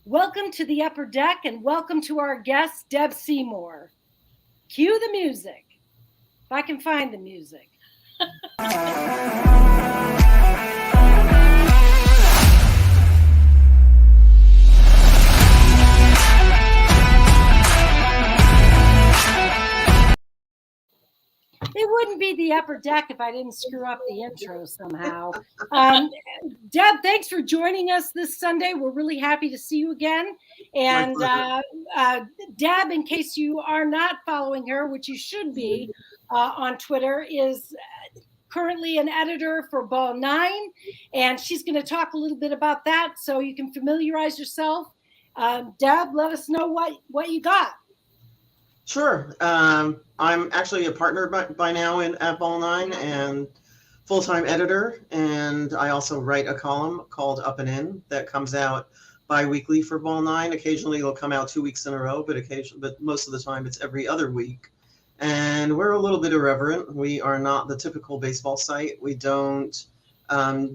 Welcome to the upper deck and welcome to our guest, Deb Seymour. Cue the music. If I can find the music. It wouldn't be the upper deck if I didn't screw up the intro somehow. Deb, thanks for joining us this Sunday. We're really happy to see you again. And Deb, in case you are not following her, which you should be on Twitter, is currently an editor for Ball 9. And she's going to talk a little bit about that so you can familiarize yourself. Deb, let us know what you got. Sure. I'm actually a partner by now at Ball 9 and full-time editor. And I also write a column called Up and In that comes out bi-weekly for Ball 9. Occasionally it'll come out 2 weeks in a row, but most of the time it's every other week. And we're a little bit irreverent. We are not the typical baseball site. We don't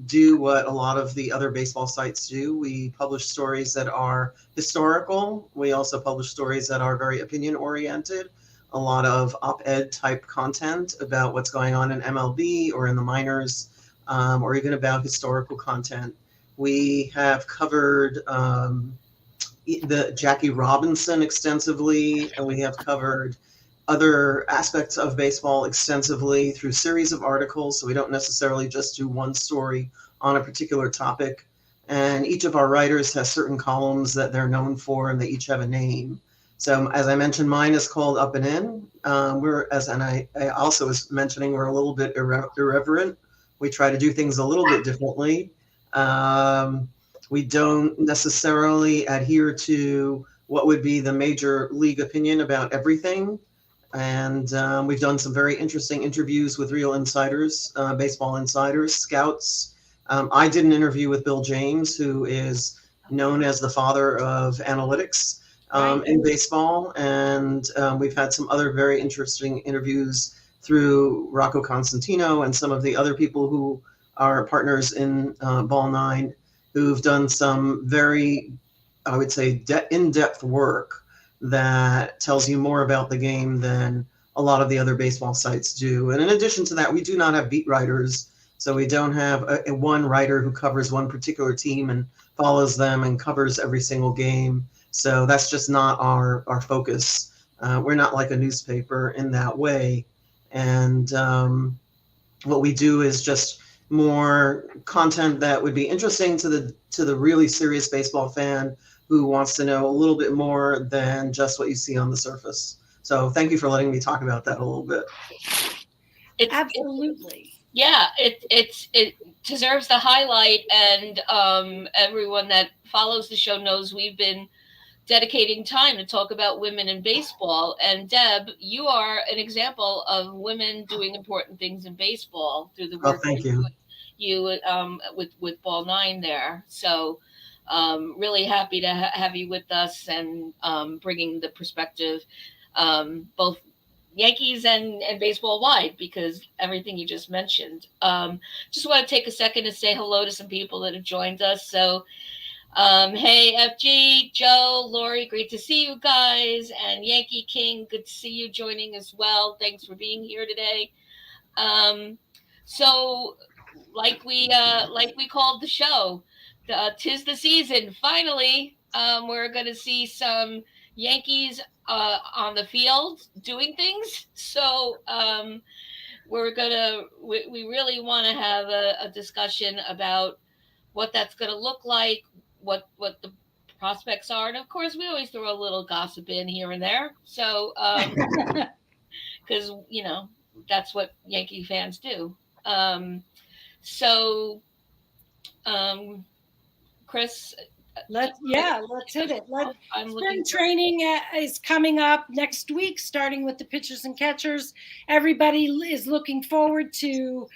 do what a lot of the other baseball sites do. We publish stories that are historical. We also publish stories that are very opinion oriented, a lot of op-ed type content about what's going on in MLB or in the minors, or even about historical content. We have covered the Jackie Robinson extensively, and we have covered other aspects of baseball extensively through series of articles. So we don't necessarily just do one story on a particular topic. And each of our writers has certain columns that they're known for, and they each have a name. So as I mentioned, mine is called Up and In. I also was mentioning, we're a little bit irreverent. We try to do things a little bit differently. We don't necessarily adhere to what would be the major league opinion about everything. And we've done some very interesting interviews with real insiders, baseball insiders, scouts. I did an interview with Bill James, who is known as the father of analytics in baseball. And we've had some other very interesting interviews through Rocco Constantino and some of the other people who are partners in Ball 9, who've done some very, I would say, in-depth work that tells you more about the game than a lot of the other baseball sites do. And in addition to that, we do not have beat writers. So we don't have a one writer who covers one particular team and follows them and covers every single game. So that's just not our focus. We're not like a newspaper in that way. And what we do is just more content that would be interesting to the really serious baseball fan who wants to know a little bit more than just what you see on the surface. So thank you for letting me talk about that a little bit. Absolutely. It deserves the highlight, and everyone that follows the show knows we've been dedicating time to talk about women in baseball. And Deb, you are an example of women doing important things in baseball through the work you with Ball 9 there. So really happy to have you with us and bringing the perspective, both Yankees and baseball wide, because everything you just mentioned. Just want to take a second to say hello to some people that have joined us. So, hey, FG, Joe, Lori, great to see you guys. And Yankee King, good to see you joining as well. Thanks for being here today. So like we called the show, 'tis the season. Finally, we're going to see some Yankees on the field doing things. So we really want to have a discussion about what that's going to look like, what the prospects are. And of course, we always throw a little gossip in here and there. So, because, that's what Yankee fans do. Chris, let's hit it. Spring training is coming up next week, starting with the pitchers and catchers. Everybody is looking forward to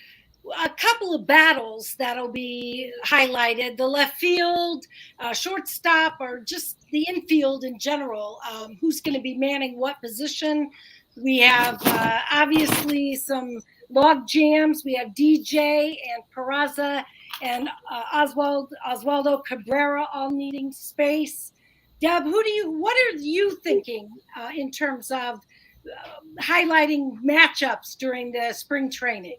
a couple of battles that'll be highlighted: the left field, shortstop, or just the infield in general. Who's going to be manning what position? We have obviously some log jams. We have DJ and Peraza and Oswaldo Cabrera all needing space. Deb, what are you thinking in terms of highlighting matchups during the spring training?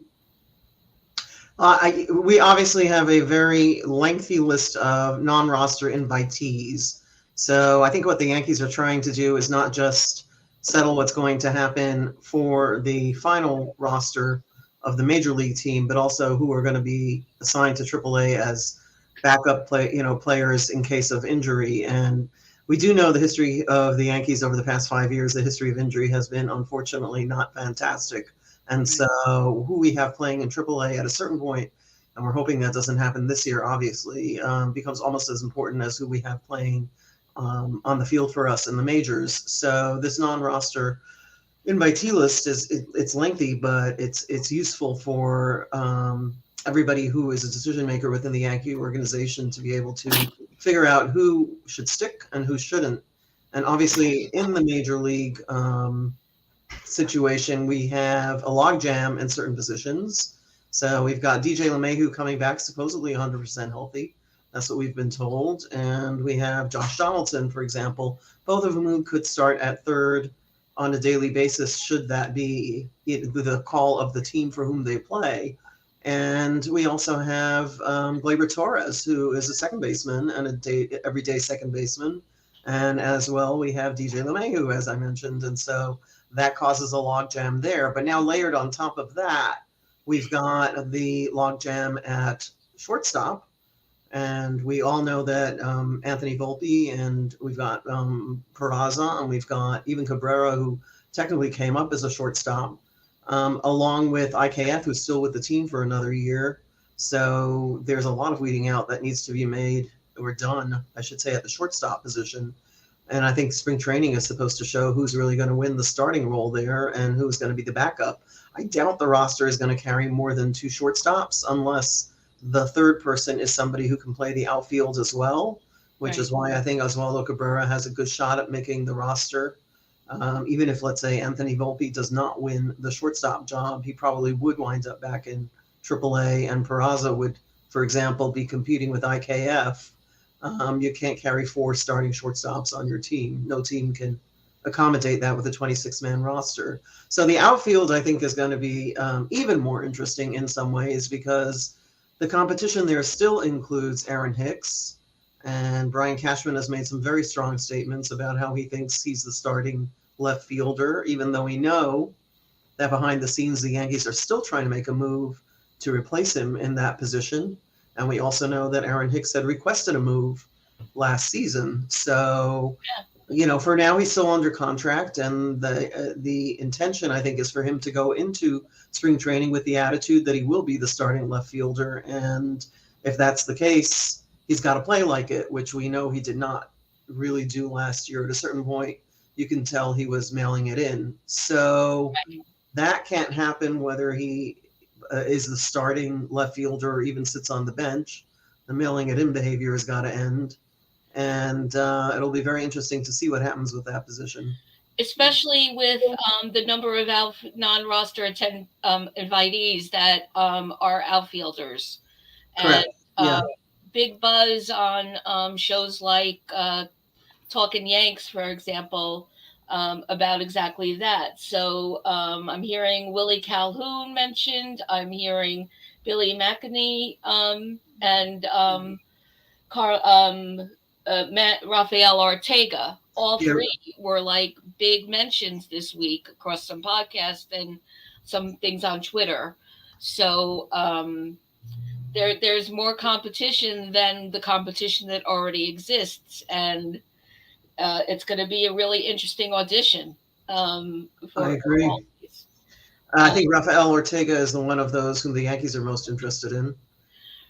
We obviously have a very lengthy list of non-roster invitees. So I think what the Yankees are trying to do is not just settle what's going to happen for the final roster of the major league team, but also who are going to be assigned to AAA as backup players in case of injury. And we do know the history of the Yankees over the past 5 years. The history of injury has been unfortunately not fantastic. And so who we have playing in AAA at a certain point, and we're hoping that doesn't happen this year, obviously, becomes almost as important as who we have playing on the field for us in the majors. So this non-roster invitee list it's lengthy, but it's useful for everybody who is a decision maker within the Yankee organization to be able to figure out who should stick and who shouldn't. And obviously in the major league situation, we have a logjam in certain positions. So we've got DJ LeMahieu coming back, supposedly 100% healthy. That's what we've been told. And we have Josh Donaldson, for example, both of whom could start at third on a daily basis, should that be the call of the team for whom they play. And we also have Gleyber Torres, who is a second baseman and everyday second baseman. And as well, we have DJ LeMahieu, as I mentioned. And so that causes a logjam there. But now layered on top of that, we've got the logjam at shortstop. And we all know that Anthony Volpe, and we've got Peraza, and we've got even Cabrera, who technically came up as a shortstop, along with IKF, who's still with the team for another year. So there's a lot of weeding out that needs to be made or done, I should say, at the shortstop position. And I think spring training is supposed to show who's really going to win the starting role there and who's going to be the backup. I doubt the roster is going to carry more than 2 shortstops unless the third person is somebody who can play the outfield as well, which is why I think Oswaldo Cabrera has a good shot at making the roster. Even if, let's say, Anthony Volpe does not win the shortstop job, he probably would wind up back in AAA, and Peraza would, for example, be competing with IKF. You can't carry 4 starting shortstops on your team. No team can accommodate that with a 26-man roster. So the outfield, I think, is going to be even more interesting in some ways, because the competition there still includes Aaron Hicks, and Brian Cashman has made some very strong statements about how he thinks he's the starting left fielder, even though we know that behind the scenes the Yankees are still trying to make a move to replace him in that position. And we also know that Aaron Hicks had requested a move last season. So, for now he's still under contract, and the intention, I think, is for him to go into spring training with the attitude that he will be the starting left fielder. And if that's the case, he's got to play like it, which we know he did not really do last year. At a certain point, you can tell he was mailing it in. So that can't happen whether he is the starting left fielder or even sits on the bench. The mailing it in behavior has got to end. And it'll be very interesting to see what happens with that position. Especially with the number of non-roster invitees that are outfielders. Correct. And big buzz on shows like Talkin' Yanks, for example, about exactly that. So I'm hearing Willie Calhoun mentioned. I'm hearing Billy McInerney and Rafael Ortega. All 3 were like big mentions this week across some podcasts and some things on Twitter. So there's more competition than the competition that already exists, and it's going to be a really interesting audition. I agree. I think Rafael Ortega is the one of those whom the Yankees are most interested in.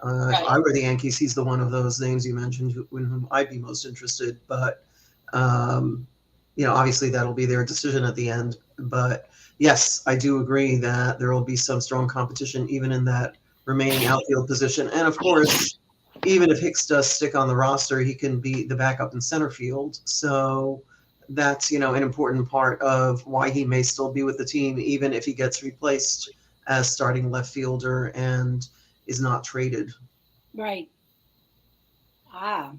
If I were the Yankees, he's the one of those names you mentioned in whom I'd be most interested. But, obviously that'll be their decision at the end. But yes, I do agree that there will be some strong competition even in that remaining outfield position. And of course, even if Hicks does stick on the roster, he can be the backup in center field. So that's, an important part of why he may still be with the team, even if he gets replaced as starting left fielder and is not traded. Right.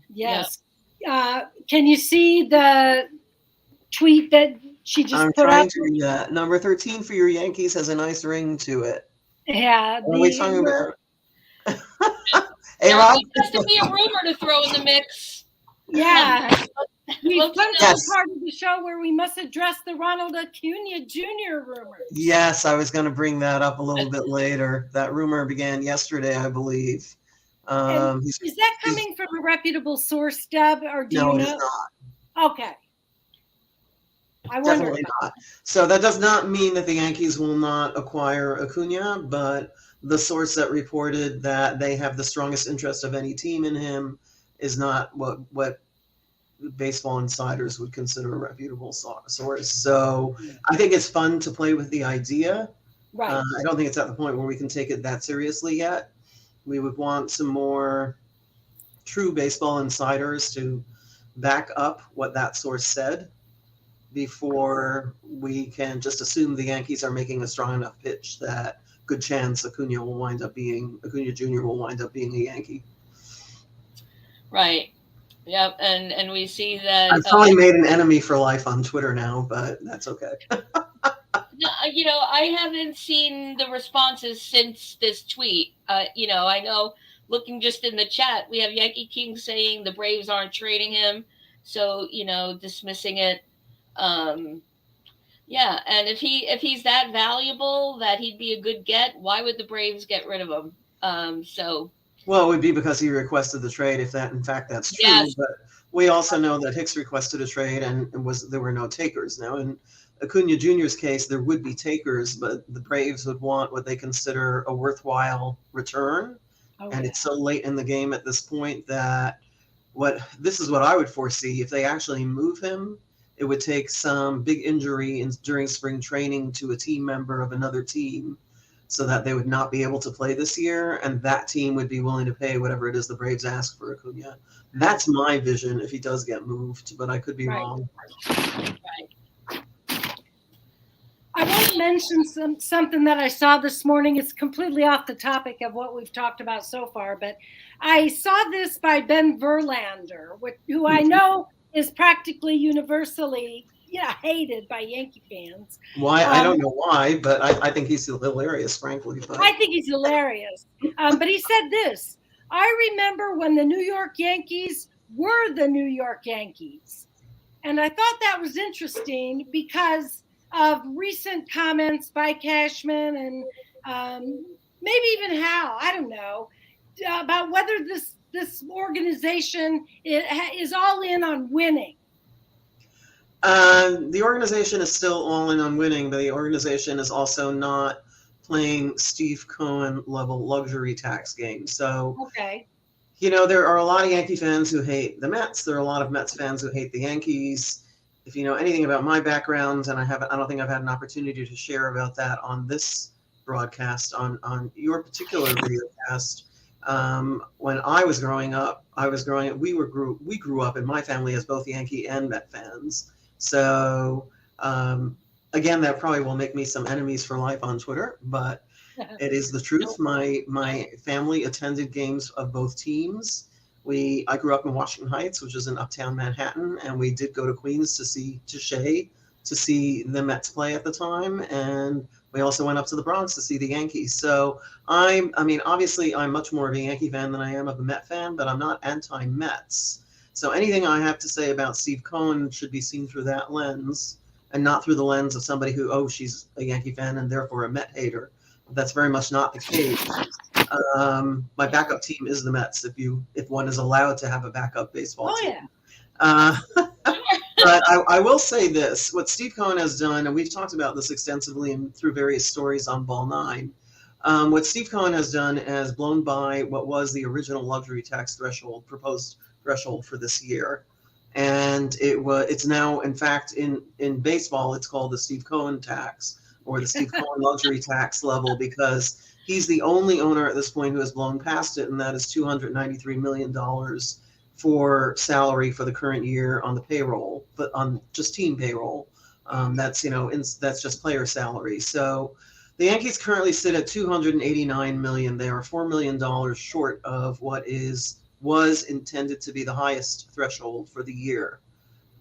Yes. Can you see the tweet that she just I'm put trying up? to read that. Number 13 for your Yankees has a nice ring to it. Yeah. What are we talking about? Hey, There Rob? has to be a rumor to throw in the mix. Yeah. We've Look, come to Yes. the part of the show where we must address the Ronald Acuna Jr. rumors. Yes, I was going to bring that up a little bit later. That rumor began yesterday, I believe. Is that coming from a reputable source, Deb, or do No, you it know? is not. Okay. I Definitely wonder. not. So that does not mean that the Yankees will not acquire Acuna, but the source that reported that they have the strongest interest of any team in him is not what baseball insiders would consider a reputable source. So I think it's fun to play with the idea. Right. I don't think it's at the point where we can take it that seriously yet. We would want some more true baseball insiders to back up what that source said before we can just assume the Yankees are making a strong enough pitch that good chance Acuna Jr. will wind up being a Yankee. Right. Yep. And we see that. I've probably made an enemy for life on Twitter now, but that's okay. You know, I haven't seen the responses since this tweet. You know, I know looking just in the chat, we have Yankee King saying the Braves aren't trading him. So, you know, dismissing it. Yeah, and if he's that valuable that he'd be a good get, why would the Braves get rid of him? Well, it would be because he requested the trade, if that in fact that's true. Yes. But we also know that Hicks requested a trade and there were no takers. Now in Acuna Jr.'s case, there would be takers, but the Braves would want what they consider a worthwhile return. And it's so late in the game at this point that this is what I would foresee. If they actually move him, it would take some big injury during spring training to a team member of another team so that they would not be able to play this year, and that team would be willing to pay whatever it is the Braves ask for Acuna. That's my vision if he does get moved, but I could be wrong. Right. I want to mention something that I saw this morning. It's completely off the topic of what we've talked about so far, but I saw this by Ben Verlander, who I know is practically universally hated by Yankee fans. Why? I don't know why, but I think he's hilarious, frankly. But I think he's hilarious. But he said this: I remember when the New York Yankees were the New York Yankees. And I thought that was interesting because of recent comments by Cashman and maybe even Hal, I don't know, about whether this organization is all in on winning. The organization is still all in on winning, but the organization is also not playing Steve Cohen level luxury tax games. So, there are a lot of Yankee fans who hate the Mets. There are a lot of Mets fans who hate the Yankees. If you know anything about my background, and I don't think I've had an opportunity to share about that on this broadcast, on your particular video cast. When I was growing up, we grew up in my family as both Yankee and Met fans. So, again, that probably will make me some enemies for life on Twitter, but it is the truth. My family attended games of both teams. I grew up in Washington Heights, which is in uptown Manhattan, and we did go to Queens to see the Mets play at the time, and we also went up to the Bronx to see the Yankees. So obviously I'm much more of a Yankee fan than I am of a Met fan, but I'm not anti-Mets. So anything I have to say about Steve Cohen should be seen through that lens and not through the lens of somebody who, she's a Yankee fan and therefore a Met hater. That's very much not the case. My backup team is the Mets, if one is allowed to have a backup baseball team. But I will say this, what Steve Cohen has done, and we've talked about this extensively and through various stories on Ball 9, what Steve Cohen has done is blown by what was the original luxury tax proposed threshold for this year. And it's now, in fact, in baseball, it's called the Steve Cohen tax or the Steve Cohen luxury tax level, because he's the only owner at this point who has blown past it, and that is $293 million for salary for the current year on the payroll, but on just team payroll. That's just player salary. So the Yankees currently sit at $289 million. They are $4 million short of what is was intended to be the highest threshold for the year.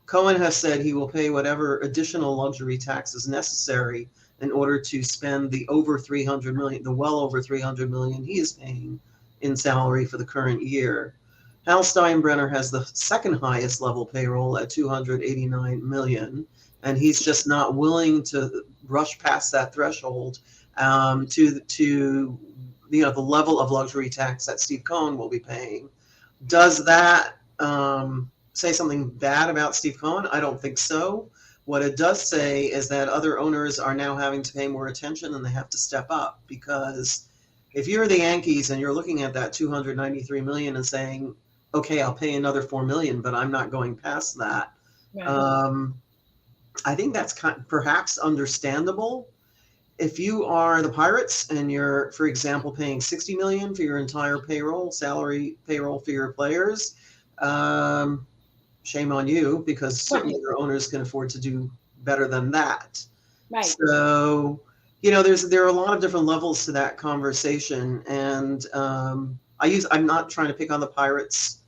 Cohen has said he will pay whatever additional luxury tax is necessary in order to spend the over 300 million, the well over 300 million he is paying in salary for the current year. Hal Steinbrenner has the second highest level payroll at 289 million, and he's just not willing to rush past that threshold to the level of luxury tax that Steve Cohen will be paying. Does that say something bad about Steve Cohen? I don't think so. What it does say is that other owners are now having to pay more attention and they have to step up, because if you're the Yankees and you're looking at that 293 million and saying, okay, I'll pay another 4 million, but I'm not going past that. Right. I think that's perhaps understandable. If you are the Pirates and you're, for example, paying 60 million for your entire salary payroll for your players, shame on you, because certainly your owners can afford to do better than that. Right. So, there are a lot of different levels to that conversation, and I'm not trying to pick on the Pirates.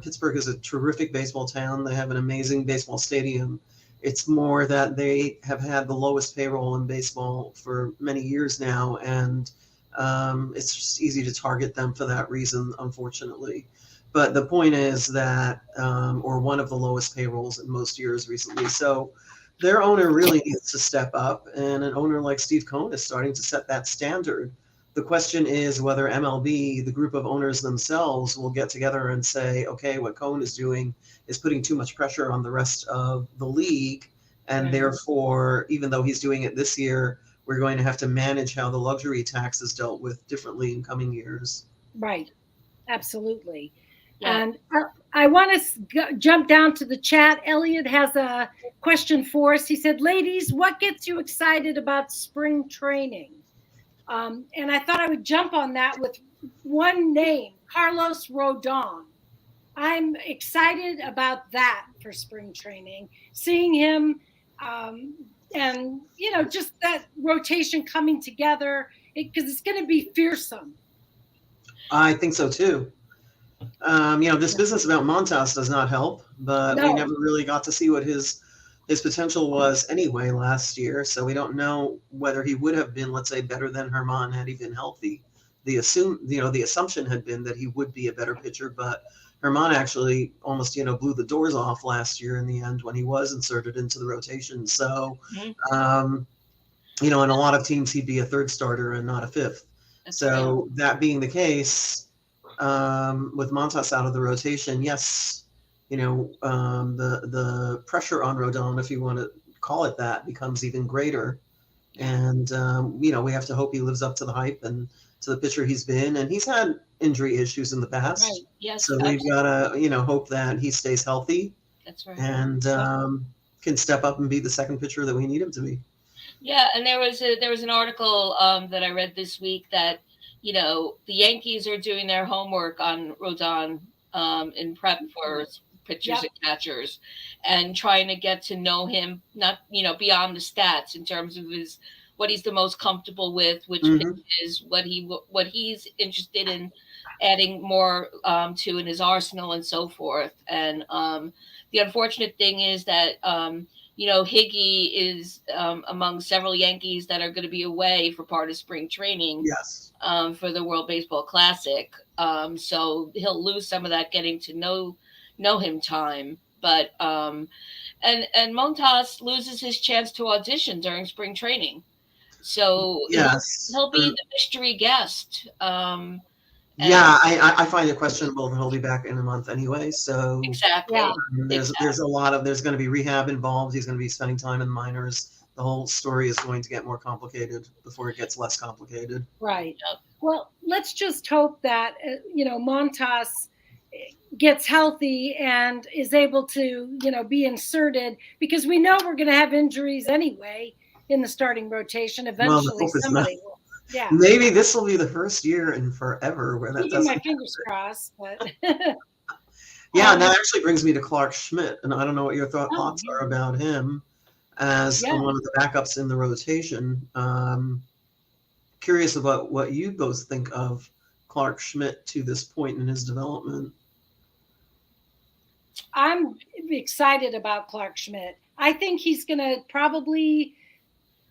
Pittsburgh is a terrific baseball town. They have an amazing baseball stadium. It's more that they have had the lowest payroll in baseball for many years now, and it's just easy to target them for that reason, unfortunately. But the point is that, or one of the lowest payrolls in most years recently. So their owner really needs to step up, and an owner like Steve Cohen is starting to set that standard. The question is whether MLB, the group of owners themselves, will get together and say, okay, what Cohen is doing is putting too much pressure on the rest of the league, and therefore, even though he's doing it this year, we're going to have to manage how the luxury tax is dealt with differently in coming years. Right. Absolutely. Yeah. And I want to jump down to the chat. Elliot has a question for us. He said, ladies, what gets you excited about spring training? And I thought I would jump on that with one name, Carlos Rodon. I'm excited about that for spring training, seeing him and, just that rotation coming together, because it's going to be fearsome. I think so, too. This business about Montas does not help, but we never really got to see what his potential was anyway last year. So we don't know whether he would have been, let's say, better than Herman had he been healthy. The assumption had been that he would be a better pitcher, but Herman actually almost, blew the doors off last year in the end when he was inserted into the rotation. So, in a lot of teams, he'd be a third starter and not a fifth. That's so right. That being the case, with Montas out of the rotation, yes, the pressure on Rodon, if you want to call it that, becomes even greater. And, we have to hope he lives up to the hype and to the pitcher he's been. And he's had injury issues in the past. Right. Yes. So we've got to, hope that he stays healthy. That's right. And can step up and be the second pitcher that we need him to be. Yeah. And there was an article that I read this week that, the Yankees are doing their homework on Rodon in prep for pitchers and catchers, and trying to get to know him, not, beyond the stats in terms of what he's the most comfortable with, which pitches, what he's interested in adding more to in his arsenal and so forth. And the unfortunate thing is that, Higgy is among several Yankees that are going to be away for part of spring training. Yes. For the World Baseball Classic. So he'll lose some of that getting to know him time. But and Montas loses his chance to audition during spring training. So yes, he'll be the mystery guest. I find it questionable that he'll be back in a month anyway. So exactly. There's going to be rehab involved. He's going to be spending time in the minors. The whole story is going to get more complicated before it gets less complicated. Right. Well, let's just hope that, Montas gets healthy and is able to, be inserted, because we know we're going to have injuries anyway in the starting rotation. Eventually, somebody will. Yeah. Maybe this will be the first year in forever where that doesn't. My fingers crossed, but. Yeah, and that actually brings me to Clark Schmidt, and I don't know what your thoughts are about him as one of the backups in the rotation. Curious about what you both think of Clark Schmidt to this point in his development? I'm excited about Clark Schmidt. I think he's going to probably,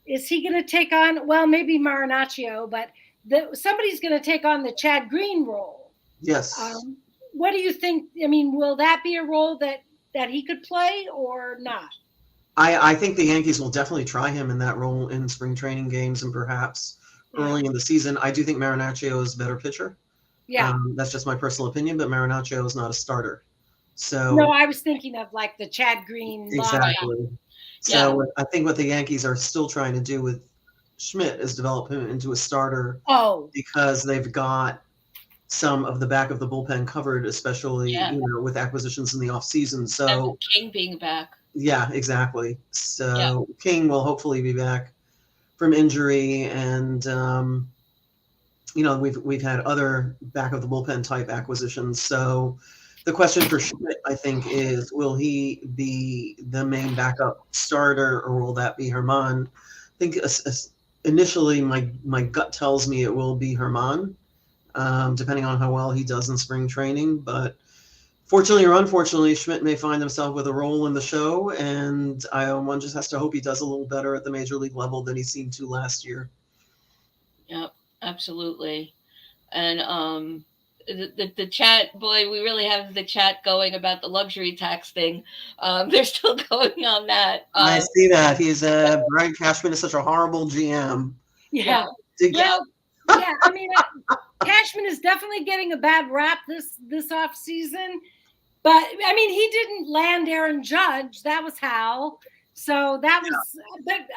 is he going to take on, well, maybe Marinaccio, but somebody's going to take on the Chad Green role. Yes. What do you think? I mean, will that be a role that he could play or not? I think the Yankees will definitely try him in that role in spring training games and perhaps early in the season. I do think Marinaccio is a better pitcher. Yeah. That's just my personal opinion, but Marinaccio is not a starter. So no, I was thinking of like the Chad Green. Exactly. So I think what the Yankees are still trying to do with Schmidt is develop him into a starter. Because they've got some of the back of the bullpen covered, especially with acquisitions in the offseason. So and King being back. Yeah, exactly. So King will hopefully be back from injury, and we've had other back of the bullpen type acquisitions. So the question for Schmidt, I think, is will he be the main backup starter, or will that be Herman? I think initially my gut tells me it will be Herman, depending on how well he does in spring training. But fortunately or unfortunately, Schmidt may find himself with a role in the show, and one just has to hope he does a little better at the major league level than he seemed to last year. Yep, absolutely. And the chat, boy, we really have the chat going about the luxury tax thing. They're still going on that. I see that. Brian Cashman is such a horrible GM. Yeah. I mean, Cashman is definitely getting a bad rap this off season, but I mean, he didn't land Aaron Judge. That was how. So that was, but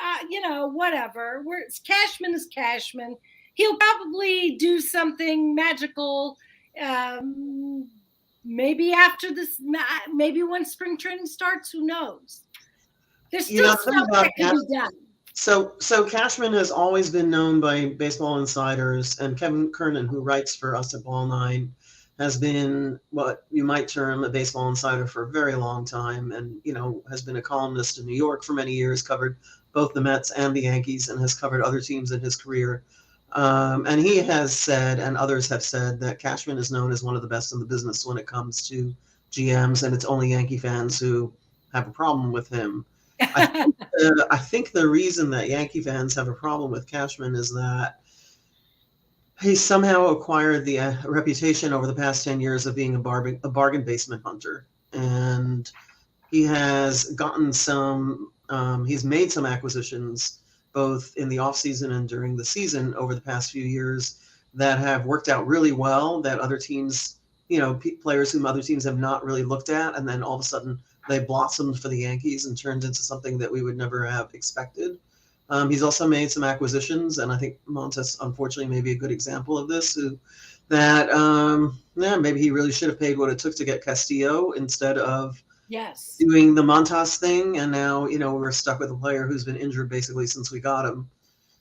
whatever. Cashman is Cashman. He'll probably do something magical. Maybe after this, maybe when spring training starts, who knows? There's still stuff that can be done. So Cashman has always been known by Baseball Insiders, and Kevin Kernan, who writes for us at Ball 9, has been what you might term a Baseball Insider for a very long time, and has been a columnist in New York for many years, covered both the Mets and the Yankees, and has covered other teams in his career. And he has said, and others have said, that Cashman is known as one of the best in the business when it comes to GMs, and it's only Yankee fans who have a problem with him. I think the reason that Yankee fans have a problem with Cashman is that he somehow acquired the reputation over the past 10 years of being a bargain basement hunter. And he has gotten he's made some acquisitions both in the offseason and during the season over the past few years that have worked out really well, that other teams, players whom other teams have not really looked at, and then all of a sudden they blossomed for the Yankees and turned into something that we would never have expected. He's also made some acquisitions, and I think Montes, unfortunately, may be a good example of this, maybe he really should have paid what it took to get Castillo instead of doing the Montas thing, and now, we're stuck with a player who's been injured basically since we got him.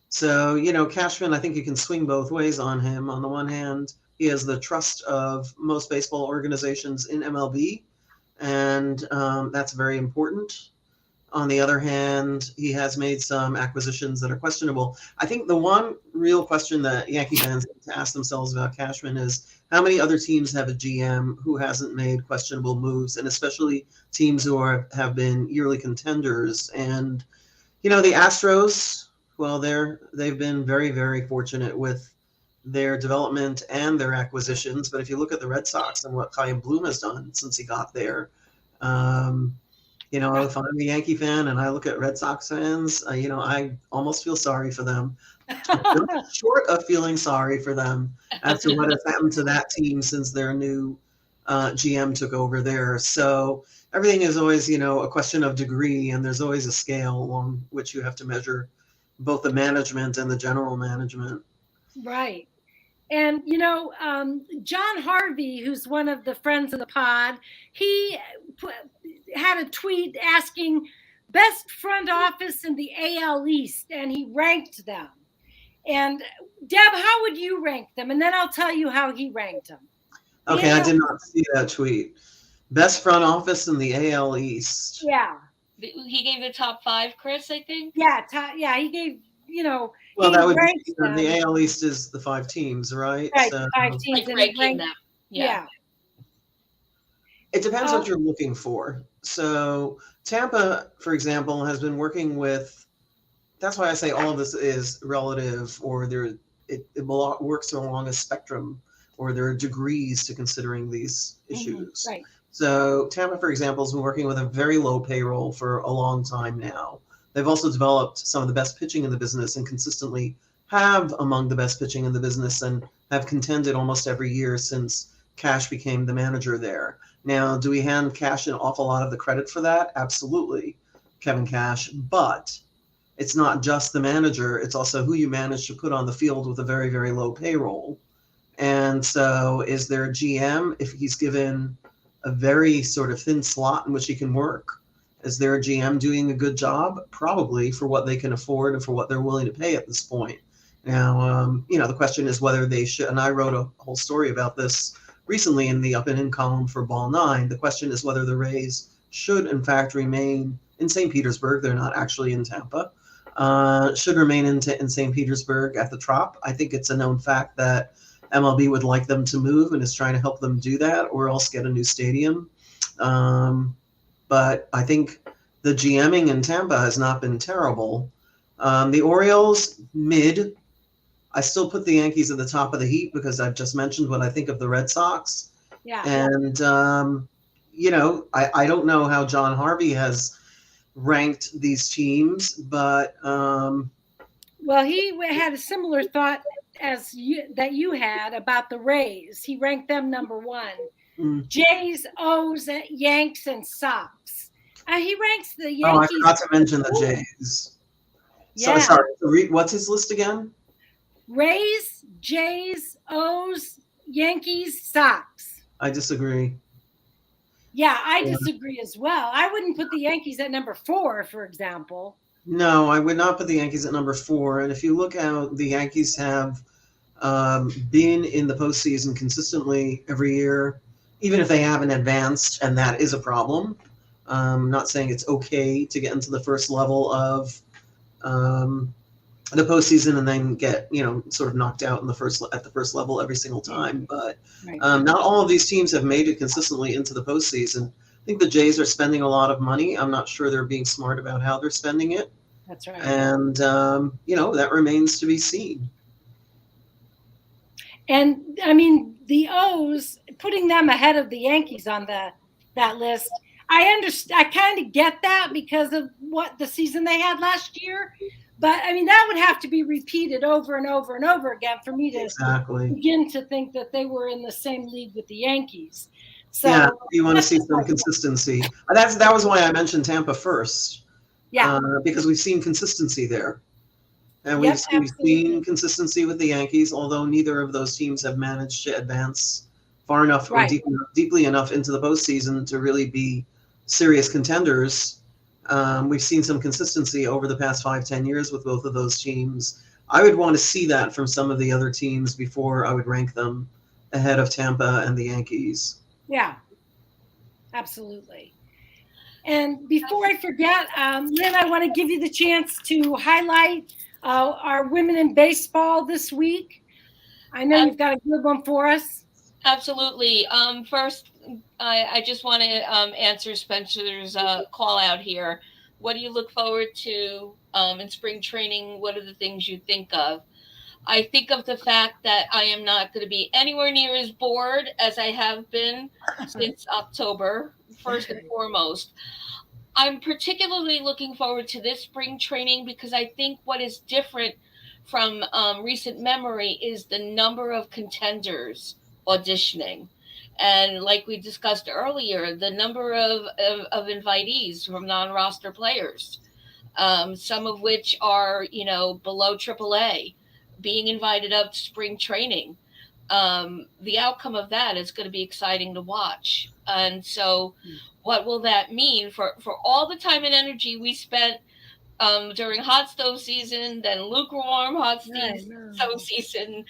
So, Cashman, I think you can swing both ways on him. On the one hand, he has the trust of most baseball organizations in MLB, and that's very important. On the other hand, he has made some acquisitions that are questionable. I think the one real question that Yankee fans need to ask themselves about Cashman is how many other teams have a GM who hasn't made questionable moves, and especially teams who have been yearly contenders. And, the Astros, well, they've been very, very fortunate with their development and their acquisitions. But if you look at the Red Sox and what Chaim Bloom has done since he got there, if I'm a Yankee fan and I look at Red Sox fans, I almost feel sorry for them. Short of feeling sorry for them as to what has happened to that team since their new GM took over there. So everything is always, a question of degree, and there's always a scale along which you have to measure both the management and the general management. Right. And, John Harvey, who's one of the friends of the pod, he had a tweet asking best front office in the AL East, and he ranked them. And Deb, how would you rank them? And then I'll tell you how he ranked them. Okay, I did not see that tweet. Best front office in the AL East. Yeah. He gave the top 5, Chris, I think. Yeah, he gave Well, he that would ranks be them. the AL East is the 5 teams, right? Right, So 5 teams. Like and he ranking them. Yeah. it depends what you're looking for. So Tampa, for example, has been working with. That's why I say all of this is relative, or it works along a spectrum, or there are degrees to considering these issues. Right. So Tampa, for example, has been working with a very low payroll for a long time now. They've also developed some of the best pitching in the business and consistently have among the best pitching in the business and have contended almost every year since Cash became the manager there. Now, do we hand Cash an awful lot of the credit for that? Absolutely, Kevin Cash. But it's not just the manager, it's also who you manage to put on the field with a very, very low payroll. And so is there a GM, if he's given a very sort of thin slot in which he can work? Is there a GM doing a good job? Probably, for what they can afford and for what they're willing to pay at this point. Now, the question is whether they should, and I wrote a whole story about this recently in the Up and In column for Ball 9. The question is whether the Rays should, in fact, remain in St. Petersburg. They're not actually in Tampa. Should remain in St. Petersburg at the Trop. I think it's a known fact that MLB would like them to move and is trying to help them do that, or else get a new stadium. But I think the GMing in Tampa has not been terrible. The Orioles, mid. I still put the Yankees at the top of the heap because I've just mentioned what I think of the Red Sox. Yeah. And, I don't know how John Harvey has ranked these teams, but well, he had a similar thought as you had about the Rays. He ranked them number 1. Jays, O's, Yanks, and Sox. He ranks the Yankees. Oh, I forgot to mention the Jays. Yeah. Sorry. What's his list again? Rays, Jays, O's, Yankees, Sox. I disagree. Yeah, I disagree as well. I wouldn't put the Yankees at number 4, for example. No, I would not put the Yankees at number 4. And if you look how the Yankees have been in the postseason consistently every year, even if they haven't advanced, and that is a problem. I'm not saying it's okay to get into the first level of the postseason and then get sort of knocked out at the first level every single time. But not all of these teams have made it consistently into the postseason. I think the Jays are spending a lot of money. I'm not sure they're being smart about how they're spending it. That's right. And that remains to be seen. And I mean, the O's, putting them ahead of the Yankees on that list, I understand. I kind of get that because of what the season they had last year. But I mean, that would have to be repeated over and over and over again for me to begin to think that they were in the same league with the Yankees. So yeah, you want to see some consistency. That was why I mentioned Tampa first. Yeah, because we've seen consistency there, and we've seen consistency with the Yankees. Although neither of those teams have managed to advance far enough or deeply enough into the postseason to really be serious contenders. We've seen some consistency over the past 5-10 years with both of those teams. I would want to see that from some of the other teams before I would rank them ahead of Tampa and the Yankees. Yeah, absolutely. And before I forget, Lynn, I want to give you the chance to highlight our women in baseball this week. I know you've got a good one for us. Absolutely. First, I just want to answer Spencer's call out here. What do you look forward to in spring training? What are the things you think of? I think of the fact that I am not going to be anywhere near as bored as I have been since October, first and foremost. I'm particularly looking forward to this spring training because I think what is different from recent memory is the number of contenders auditioning. And like we discussed earlier, the number of invitees from non-roster players, some of which are, below AAA, being invited up to spring training. The outcome of that is going to be exciting to watch. And so what will that mean for all the time and energy we spent during hot stove season, then lukewarm hot stove season,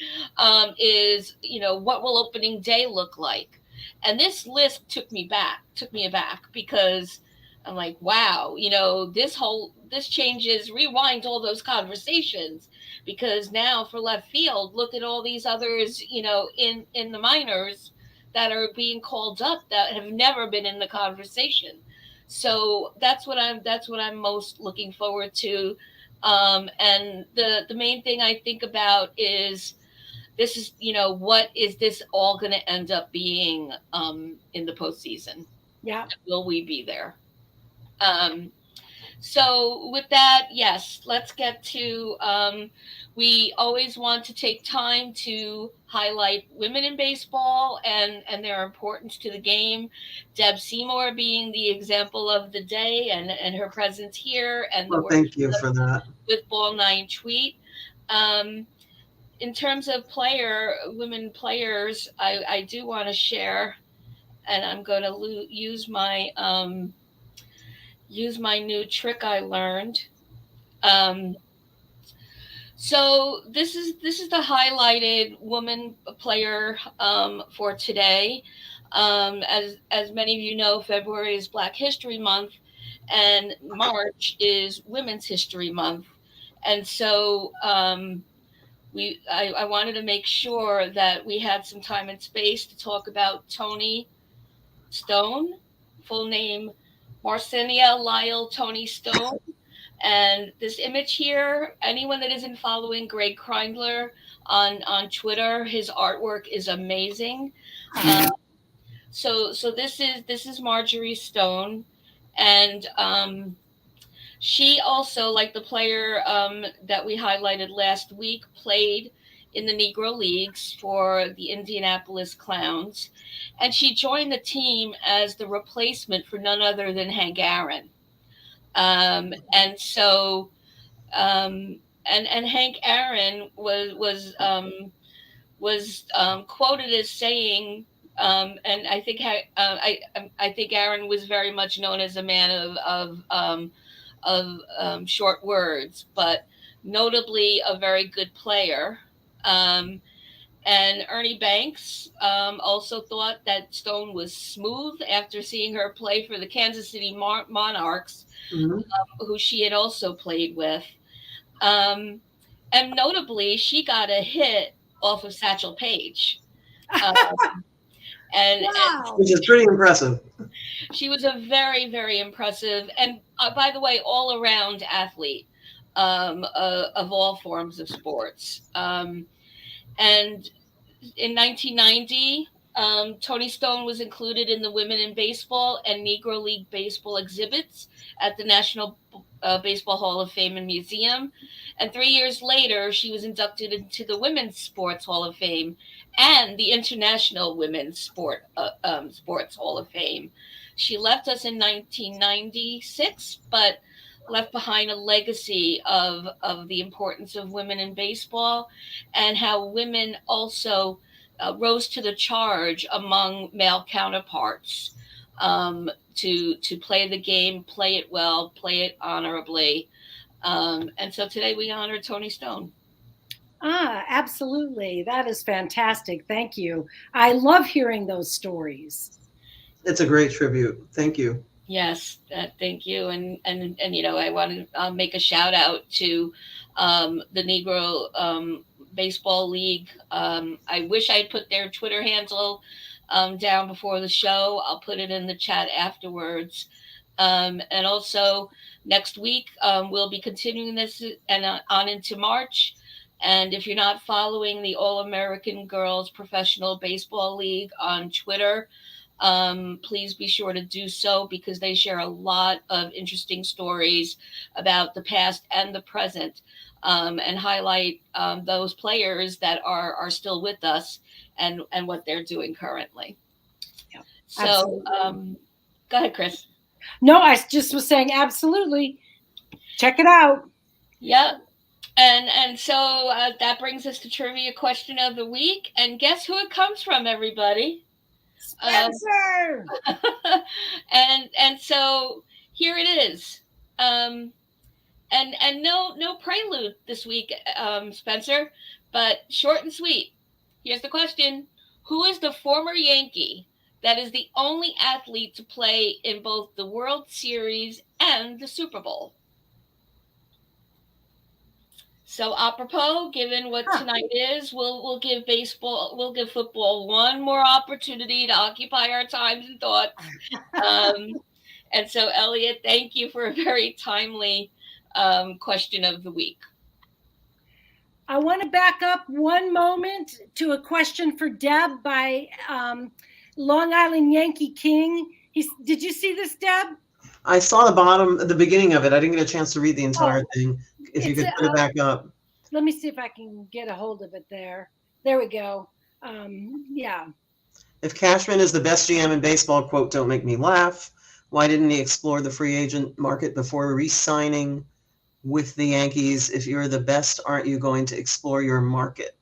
is, what will opening day look like? And this list took me aback because I'm like, wow, this changes, rewind all those conversations, because now for left field, look at all these others, in the minors that are being called up that have never been in the conversation. So that's what I'm most looking forward to. And the main thing I think about is, this is, what is this all going to end up being in the postseason? Yeah. Will we be there? Um, so with that, yes, let's get to, we always want to take time to highlight women in baseball and their importance to the game. Deb Seymour being the example of the day, and her presence here, and the Well, work thank you for that. with Ball 9 Tweet. In terms of women players, I do want to share, and I'm going to use my new trick I learned. So this is the highlighted woman player for today. As many of you know, February is Black History Month, and March is Women's History Month, and so I wanted to make sure that we had some time and space to talk about Toni Stone, full name Marcenia Lyle Toni Stone. And this image here, anyone that isn't following Greg Kreindler on Twitter, his artwork is amazing. So this is Marjorie Stone, and she also, like the player that we highlighted last week, played in the Negro Leagues for the Indianapolis Clowns, and she joined the team as the replacement for none other than Hank Aaron. And so, and Hank Aaron was quoted as saying, and I think I think Aaron was very much known as a man of short words, but notably a very good player. And Ernie Banks also thought that Stone was smooth after seeing her play for the Kansas City Monarchs, who she had also played with. And notably, she got a hit off of Satchel Paige. And which is pretty impressive. She was a very, very impressive, and by the way, all around athlete of all forms of sports. And in 1990, Toni Stone was included in the Women in Baseball and Negro League Baseball exhibits at the National Baseball Hall of Fame and Museum. And 3 years later, she was inducted into the Women's Sports Hall of Fame and the International Women's Sports Hall of Fame. She left us in 1996, but left behind a legacy of the importance of women in baseball, and how women also rose to the charge among male counterparts to play the game, play it well, play it honorably. And so today we honor Toni Stone. Absolutely. That is fantastic. Thank you. I love hearing those stories. It's a great tribute. Thank you. Yes, thank you. And I want to make a shout out to the Negro Baseball League. I wish I had put their Twitter handle down before the show. I'll put it in the chat afterwards. And also next week, we'll be continuing this and on into March. And if you're not following the All-American Girls Professional Baseball League on Twitter, please be sure to do so, because they share a lot of interesting stories about the past and the present, and highlight those players that are still with us and what they're doing currently. Yeah, so go ahead, Chris. No, I just was saying absolutely. Check it out. Yeah. And so that brings us to trivia question of the week. And guess who it comes from, everybody? Spencer. And so here it is. And no prelude this week, Spencer, but short and sweet. Here's the question: who is the former Yankee that is the only athlete to play in both the World Series and the Super Bowl. So apropos, given what tonight is, we'll give football one more opportunity to occupy our times and thoughts. And so, Elliot, thank you for a very timely question of the week. I want to back up one moment to a question for Deb by Long Island Yankee King. Did you see this, Deb? I saw the beginning of it. I didn't get a chance to read the entire thing. If you could put it back up. Let me see if I can get a hold of it there. There we go. Yeah. If Cashman is the best GM in baseball, quote, don't make me laugh. Why didn't he explore the free agent market before re-signing with the Yankees? If you're the best, aren't you going to explore your market?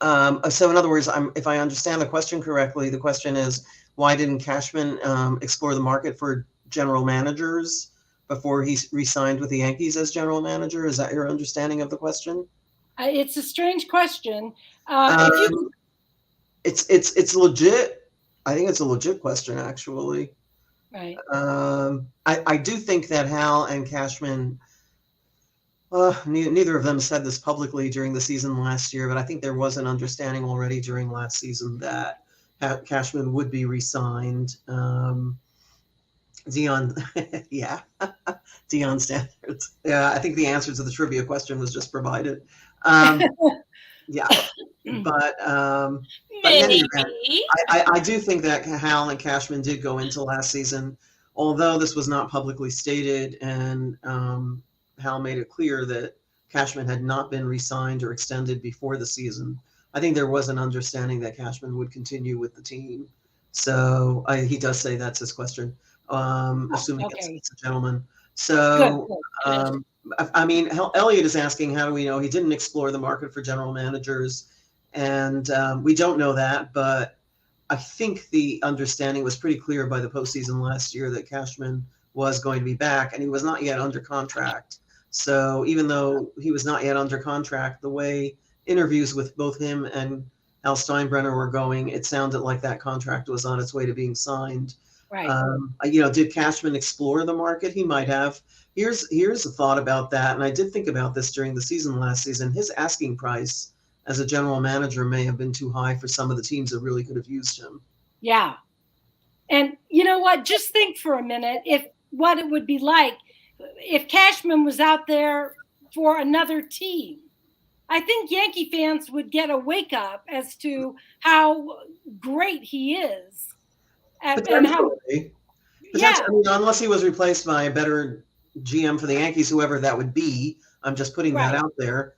So in other words, if I understand the question correctly, the question is, why didn't Cashman explore the market for general managers before he re-signed with the Yankees as general manager? Is that your understanding of the question? It's a strange question. It's legit. I think it's a legit question, actually. Right. I do think that Hal and Cashman, neither of them said this publicly during the season last year, but I think there was an understanding already during last season that Cashman would be re-signed. Dion, yeah, Dion standards. Yeah, I think the answer to the trivia question was just provided. Yeah, but anyway, I do think that Hal and Cashman did go into last season, although this was not publicly stated, and Hal made it clear that Cashman had not been re-signed or extended before the season. I think there was an understanding that Cashman would continue with the team. So he does say that's his question, assuming it's a gentleman. So, good. I mean, Elliot is asking, how do we know he didn't explore the market for general managers? And we don't know that, but I think the understanding was pretty clear by the postseason last year that Cashman was going to be back, and he was not yet under contract. So even though he was not yet under contract, the way interviews with both him and Al Steinbrenner were going, it sounded like that contract was on its way to being signed. Right. Did Cashman explore the market? He might have. Here's a thought about that, and I did think about this during the season last season. His asking price as a general manager may have been too high for some of the teams that really could have used him. Yeah. And you know what? Just think for a minute what it would be like if Cashman was out there for another team. I think Yankee fans would get a wake up as to how great he is. And how, yeah. I mean, unless he was replaced by a better GM for the Yankees, whoever that would be. I'm just putting that out there.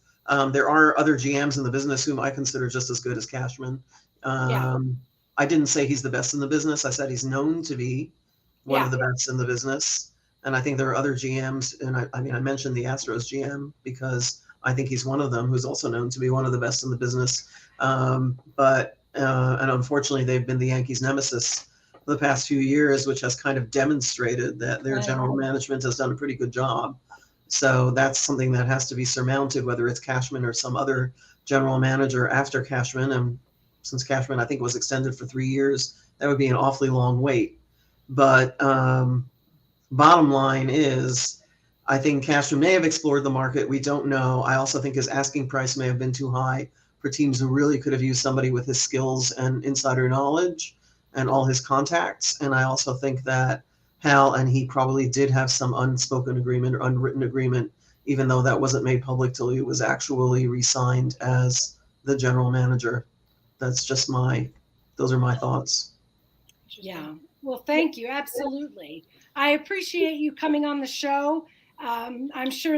There are other GMs in the business whom I consider just as good as Cashman. I didn't say he's the best in the business. I said he's known to be one of the best in the business. And I think there are other GMs. And I mentioned the Astros GM because I think he's one of them who's also known to be one of the best in the business. And unfortunately, they've been the Yankees' nemesis for the past few years, which has kind of demonstrated that their general management has done a pretty good job. So that's something that has to be surmounted, whether it's Cashman or some other general manager after Cashman. And since Cashman, I think, was extended for 3 years, that would be an awfully long wait. But bottom line is, I think Cashman may have explored the market. We don't know. I also think his asking price may have been too high for teams who really could have used somebody with his skills and insider knowledge and all his contacts. And I also think that Hal and he probably did have some unspoken agreement or unwritten agreement, even though that wasn't made public till he was actually re-signed as the general manager. That's just those are my thoughts. Yeah. Well, thank you. Absolutely. I appreciate you coming on the show. I'm sure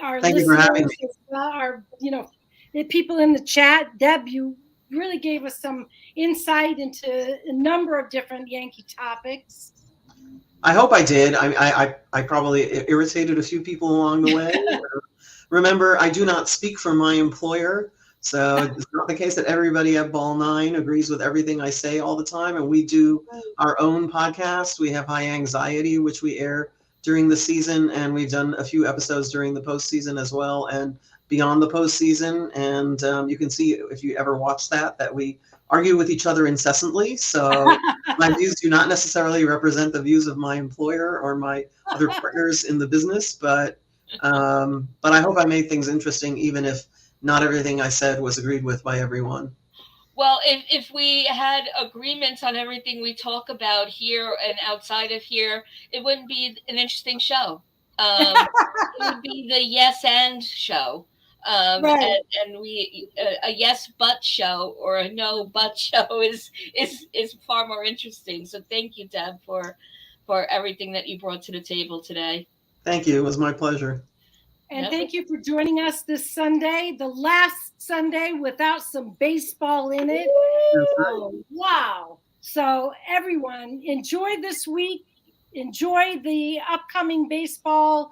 our Thank you for having me. Are, the people in the chat. Deb, you really gave us some insight into a number of different Yankee topics. I hope I did. I probably irritated a few people along the way. Remember, I do not speak for my employer. So it's not the case that everybody at Ball 9 agrees with everything I say all the time. And we do our own podcast. We have High Anxiety, which we air during the season. And we've done a few episodes during the postseason as well. And beyond the postseason. And you can see, if you ever watch that we argue with each other incessantly. So my views do not necessarily represent the views of my employer or my other partners in the business, but I hope I made things interesting, even if not everything I said was agreed with by everyone. Well, if we had agreements on everything we talk about here and outside of here, it wouldn't be an interesting show. It would be the yes and show. Right. And we a yes but show or a no but show is far more interesting. So thank you, Deb, for everything that you brought to the table today. Thank you. It was my pleasure. And thank you for joining us this Sunday, the last Sunday without some baseball in it. Oh, wow. So everyone, enjoy this week. Enjoy the upcoming baseball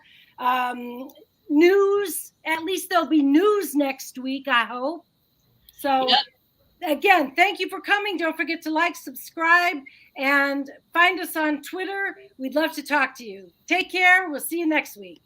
news. At least there'll be news next week, I hope. So again, thank you for coming. Don't forget to like, subscribe, and find us on Twitter. We'd love to talk to you. Take care. We'll see you next week.